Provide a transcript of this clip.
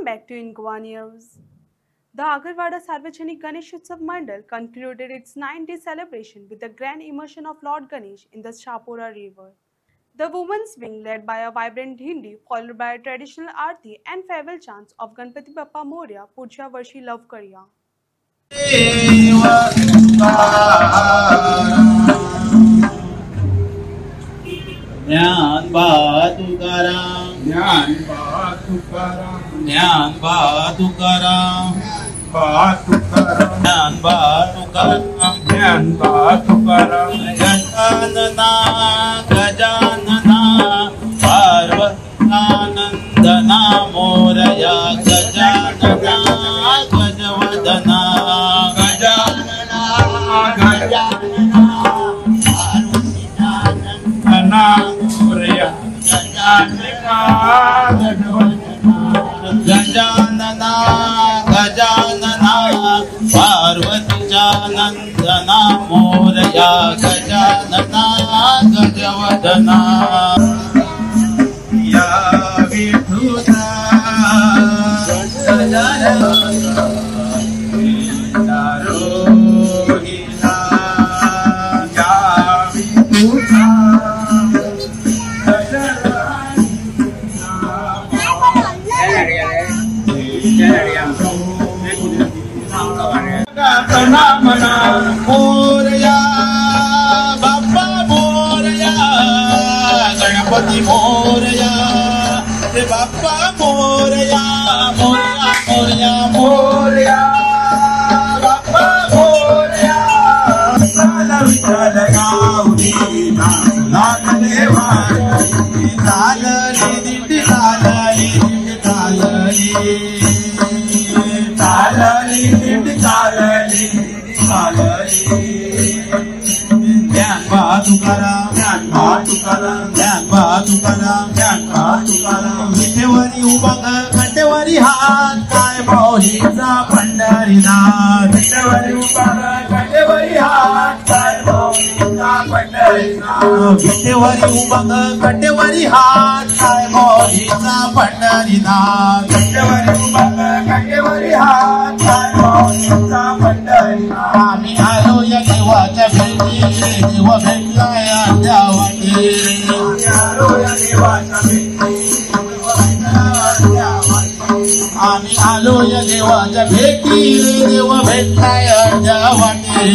Welcome back to Ingoa News. The Agarwada Sarvajanik Ganesh Utsav Mandal concluded its 9-day celebration with the grand immersion of Lord Ganesh in the Shahpura River. The women's wing led by a vibrant Hindi followed by a traditional aarti and farewell chants of Ganpati Bappa Moria, Pujya Varshi Love Kariya. ज्ञान तुकाराम ज्ञान तुकाराम ज्ञान तुकाराम ज्ञान तुकाराम ज्ञान तुकाराम गजानना गजानना पार्वतानंदना मोरया गजानना गजवदना गजानना गजानना पार्वतानंदना गजानना गजानना पार्वतीचानंदना मोरया गजानना गजवदना या विठुता प्रणामना मोरया बाप्पा मोरया गणपति मोरया रे बाप्पा मोरया मोरया मोरया मोरया बाप्पा मोरया साला विठ्ठल गाऊनी नाथ देवा चालली दिंडी चालली दिंडी चालली चालली दिंडी चालली ज्ञान तुकाराम ज्ञान तुकाराम ज्ञान तुकाराम ज्ञान तुकाराम विठेवरी उभंग कंठेवरी हात काय माऊलीचा पंढरीनाथ विठेवरी उभंग कंठेवरी हात काय माऊलीचा पंढरीनाथ विठेवरी उभंग कंठेवरी हात काय माऊलीचा पंढरीनाथ विठेवरी उभंग कंठेवरी हात काय माऊलीचा पंढरीनाथ आम्ही आलो या देवाच्या भेटी देव भेटलाय आमच्या वाटी आम्ही आलो या देवाच्या भेटी देव भेटलाय आमच्या वाटी